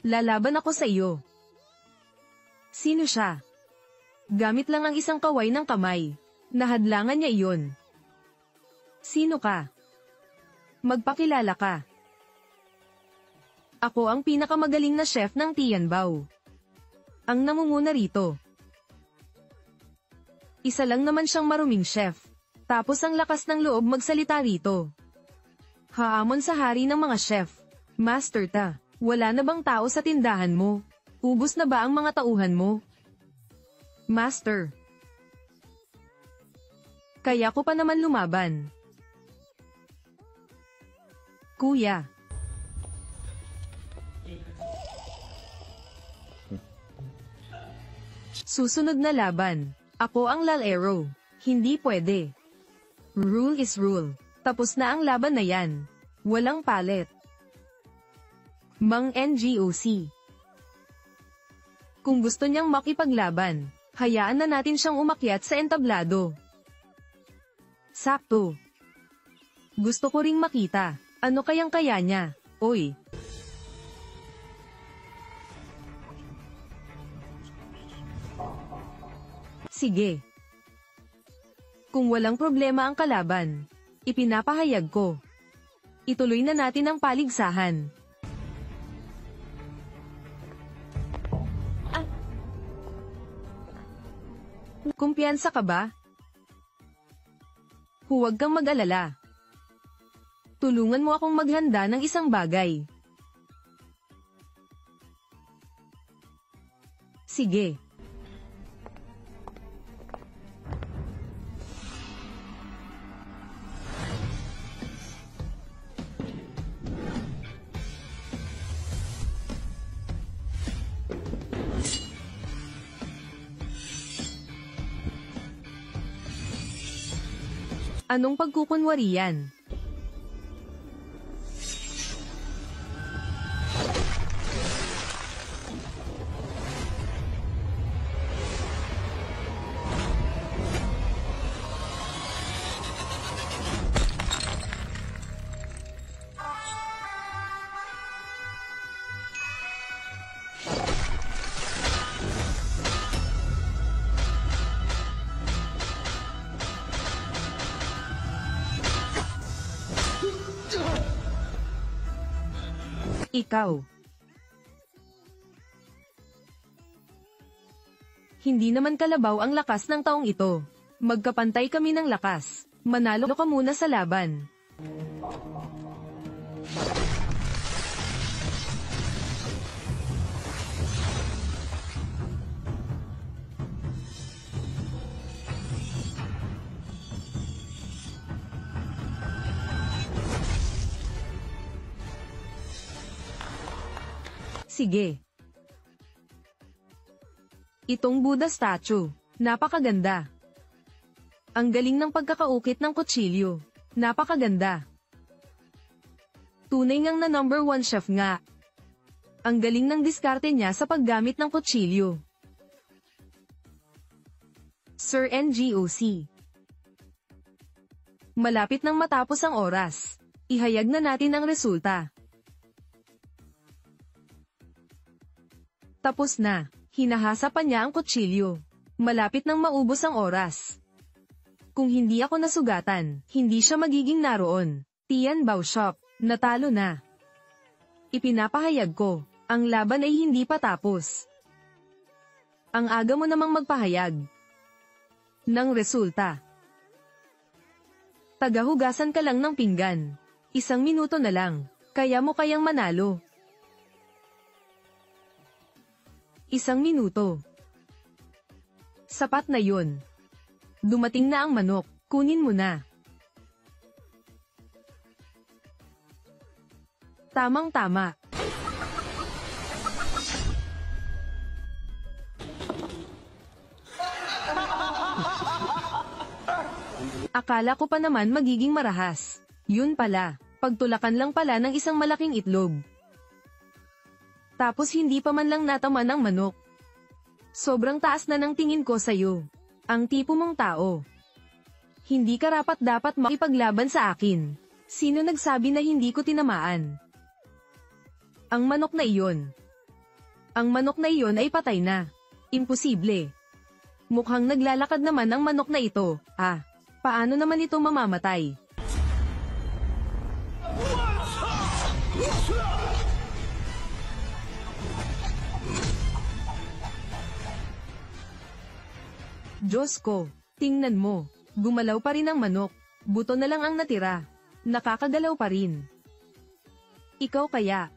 Lalaban ako sa iyo. Sino siya? Gamit lang ang isang kaway ng kamay. Nahadlangan niya iyon. Sino ka? Magpakilala ka. Ako ang pinakamagaling na chef ng Tianbao. Ang namumuna rito. Isa lang naman siyang maruming chef. Tapos ang lakas ng loob magsalita rito. Haamon sa hari ng mga chef. Master Ta, wala na bang tao sa tindahan mo? Ubus na ba ang mga tauhan mo? Master. Kaya ko pa naman lumaban. Kuya. Susunod na laban. Ako ang lalero. Hindi pwede. Rule is rule. Tapos na ang laban na yan. Walang palit. Mang NGOC. Kung gusto niyang makipaglaban, hayaan na natin siyang umakyat sa entablado. Sakto. Gusto ko ring makita. Ano kayang kaya niya? Oy. Sige. Kung walang problema ang kalaban, ipinapahayag ko. Ituloy na natin ang paligsahan. Kumpiyansa ka ba? Huwag kang mag-alala. Tulungan mo akong maghanda ng isang bagay. Sige. Anong pagkukunwari yan? Ikaw. Hindi naman kalabaw ang lakas ng taong ito. Magkapantay kami ng lakas. Manalo ka muna sa laban. Sige. Itong Buddha statue. Napakaganda. Ang galing ng pagkakaukit ng kutsilyo. Napakaganda. Tunay ngang na number 1 chef nga. Ang galing ng diskarte niya sa paggamit ng kutsilyo. Sir NGOC. Malapit nang matapos ang oras. Ihayag na natin ang resulta. Tapos na. Hinahasa pa niya ang kutsilyo. Malapit nang maubos ang oras. Kung hindi ako nasugatan, hindi siya magiging naroon. Tianbao Shop, natalo na. Ipinapahayag ko, ang laban ay hindi pa tapos. Ang aga mo namang magpahayag ng resulta. Tagahugasan ka lang ng pinggan. 1 minuto na lang, kaya mo kayang manalo. 1 minuto. Sapat na yun. Dumating na ang manok, kunin mo na. Tamang-tama. Akala ko pa naman magiging marahas. Yun pala, pagtulakan lang pala ng isang malaking itlog. Tapos hindi pa man lang nataman ang manok. Sobrang taas na ng tingin ko sa'yo. Ang tipo mong tao. Hindi karapat-dapat makipaglaban sa akin. Sino nagsabi na hindi ko tinamaan? Ang manok na iyon. Ang manok na iyon ay patay na. Imposible. Mukhang naglalakad naman ang manok na ito. Paano naman ito mamamatay? Diyos ko, tingnan mo. Gumalaw pa rin ang manok. Buto na lang ang natira. Nakakagalaw pa rin. Ikaw kaya?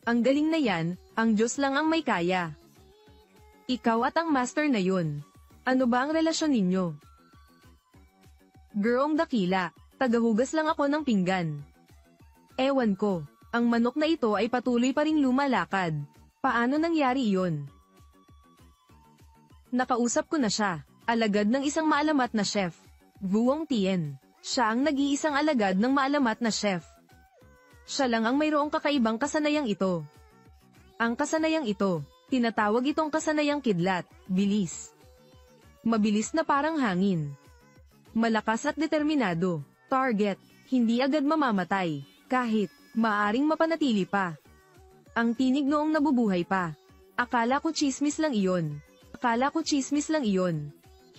Ang galing na yan, ang Diyos lang ang may kaya. Ikaw at ang master na yun. Ano ba ang relasyon ninyo? Gurong dakila, tagahugas lang ako ng pinggan. Ewan ko, ang manok na ito ay patuloy pa ring lumalakad. Paano nangyari iyon? Nakausap ko na siya. Alagad ng isang maalamat na chef. Vuong Tien. Siya ang nag-iisang alagad ng maalamat na chef. Siya lang ang mayroong kakaibang kasanayang ito. Ang kasanayang ito, tinatawag itong kasanayang kidlat, bilis. Mabilis na parang hangin. Malakas at determinado. Target, hindi agad mamamatay, kahit maaring mapanatili pa. Ang tinig noong nabubuhay pa. Akala ko chismis lang iyon.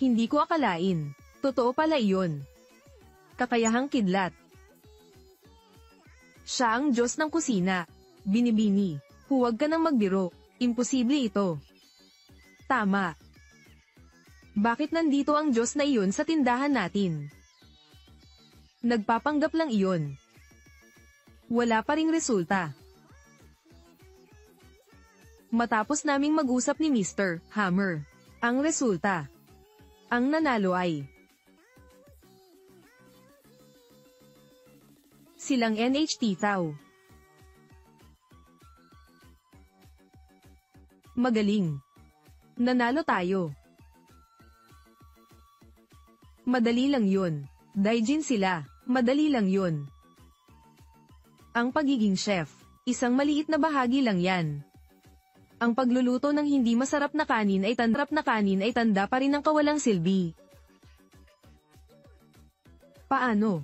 Hindi ko akalain. Totoo pala iyon. Kakayahang kidlat. Siya ang Diyos ng kusina. Binibini. Huwag ka nang magbiro. Imposible ito. Tama. Bakit nandito ang Diyos na iyon sa tindahan natin? Nagpapanggap lang iyon. Wala pa ring resulta. Matapos naming mag-usap ni Mr. Hammer, ang resulta. Ang nanalo ay silang NHT Tao. Magaling. Nanalo tayo. Madali lang yun. Daijin sila. Madali lang yun. Ang pagiging chef, isang maliit na bahagi lang yan. Ang pagluluto ng hindi masarap na kanin ay tanda pa rin ng kawalang silbi. Paano?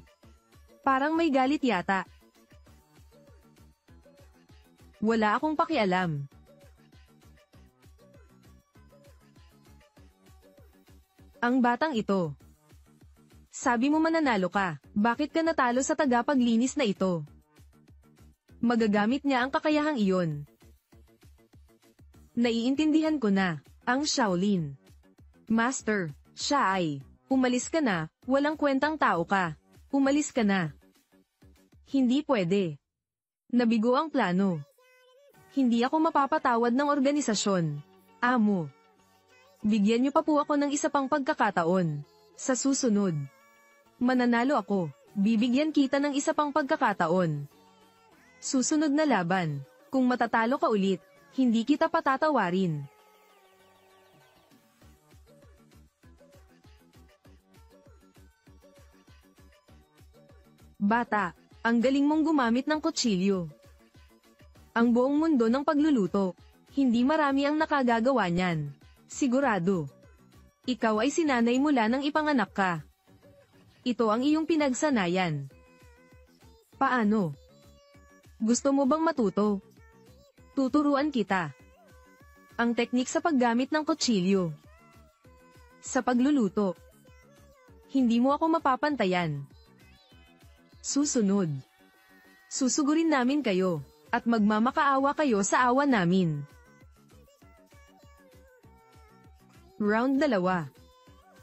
Parang may galit yata. Wala akong pakialam. Ang batang ito. Sabi mo mananalo ka, bakit ka natalo sa tagapaglinis na ito? Magagamit niya ang kakayahang iyon. Naiintindihan ko na, ang Shaolin. Master, siya ay, umalis ka na, walang kwentang tao ka. Umalis ka na. Hindi pwede. Nabigo ang plano. Hindi ako mapapatawad ng organisasyon. Amo. Bigyan niyo pa po ako ng isa pang pagkakataon. Sa susunod. Mananalo ako, bibigyan kita ng isa pang pagkakataon. Susunod na laban, kung matatalo ka ulit, hindi kita patatawarin. Bata, ang galing mong gumamit ng kutsilyo. Ang buong mundo ng pagluluto, hindi marami ang nakagagawa niyan. Sigurado. Ikaw ay sinanay mula nang ipanganak ka. Ito ang iyong pinagsanayan. Paano? Gusto mo bang matuto? Tuturuan kita. Ang teknik sa paggamit ng kutsilyo. Sa pagluluto. Hindi mo ako mapapantayan. Susunod. Susugurin namin kayo, at magmamakaawa kayo sa awa namin. Round 2.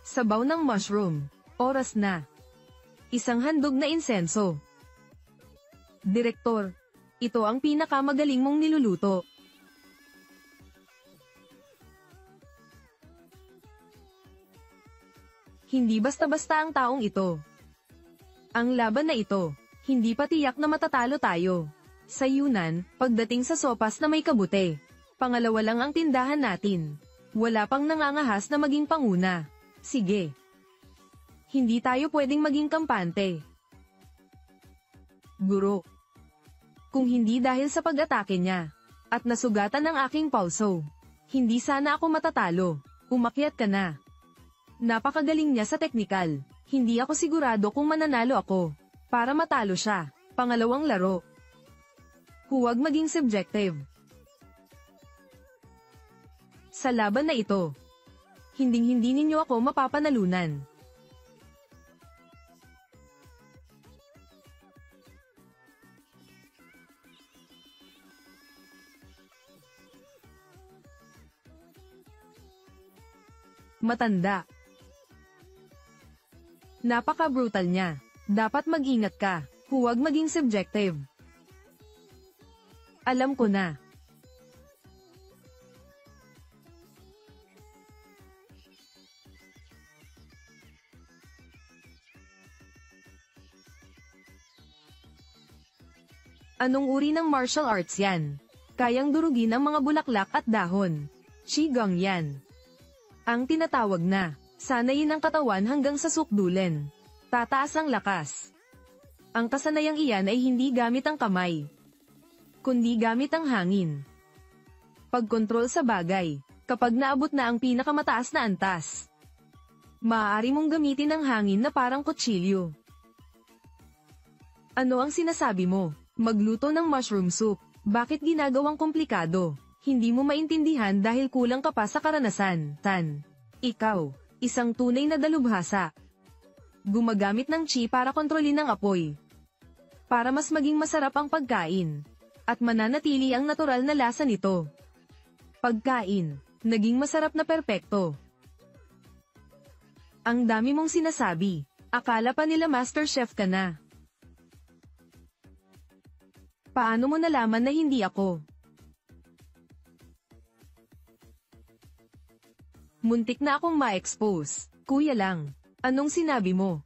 Sabaw ng mushroom. Oras na. Isang handog na insenso. Direktor, ito ang pinakamagaling mong niluluto. Hindi basta-basta ang taong ito. Ang laban na ito, hindi pa tiyak na matatalo tayo. Sa Yunnan, pagdating sa sopas na may kabute, pangalawa lang ang tindahan natin. Wala pang nangangahas na maging panguna. Sige. Hindi tayo pwedeng maging kampante. Guro. Kung hindi dahil sa pag-atake niya, at nasugatan ng aking pulso, hindi sana ako matatalo. Umakyat ka na. Napakagaling niya sa teknikal. Hindi ako sigurado kung mananalo ako. Para matalo siya. Pangalawang laro. Huwag maging subjective. Sa laban na ito, hinding-hindi ninyo ako mapapanalunan. Matanda. Napaka-brutal niya. Dapat mag-ingat ka. Huwag maging subjective. Alam ko na. Anong uri ng martial arts yan? Kayang durugin ang mga bulaklak at dahon. Qigong yan. Ang tinatawag na, sanayin ang katawan hanggang sa sukdulen. Tataas ang lakas. Ang kasanayang iyan ay hindi gamit ang kamay, kundi gamit ang hangin. Pagkontrol sa bagay, kapag naabot na ang pinakamataas na antas, maaari mong gamitin ang hangin na parang kutsilyo. Ano ang sinasabi mo? Magluto ng mushroom soup. Bakit ginagawang komplikado? Hindi mo maintindihan dahil kulang ka pa sa karanasan. Ikaw, isang tunay na dalubhasa. Gumagamit ng chi para kontrolin ang apoy. Para mas maging masarap ang pagkain. At mananatili ang natural na lasa nito. Pagkain, naging masarap na perpekto. Ang dami mong sinasabi. Akala pa nila master chef ka na. Paano mo nalaman na hindi ako? Muntik na akong ma-expose. Kuya lang, anong sinabi mo?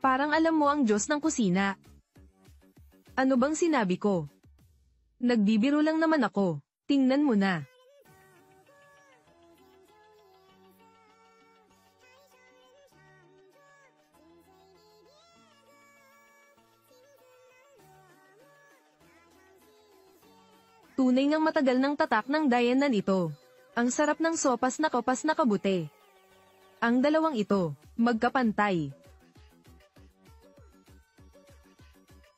Parang alam mo ang Diyos ng kusina. Ano bang sinabi ko? Nagbibiro lang naman ako. Tingnan mo na. Tunay ngang matagal ng tatak ng dayanan ito. Ang sarap ng sopas na kapas na kabute. Ang dalawang ito, magkapantay.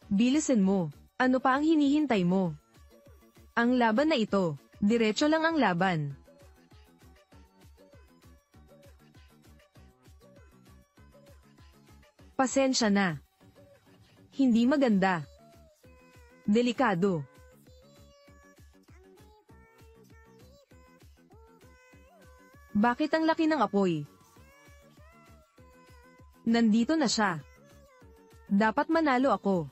Bilisan mo. Ano pa ang hinihintay mo? Ang laban na ito, diretso lang ang laban. Pasensya na. Hindi maganda. Delikado. Bakit ang laki ng apoy? Nandito na siya. Dapat manalo ako.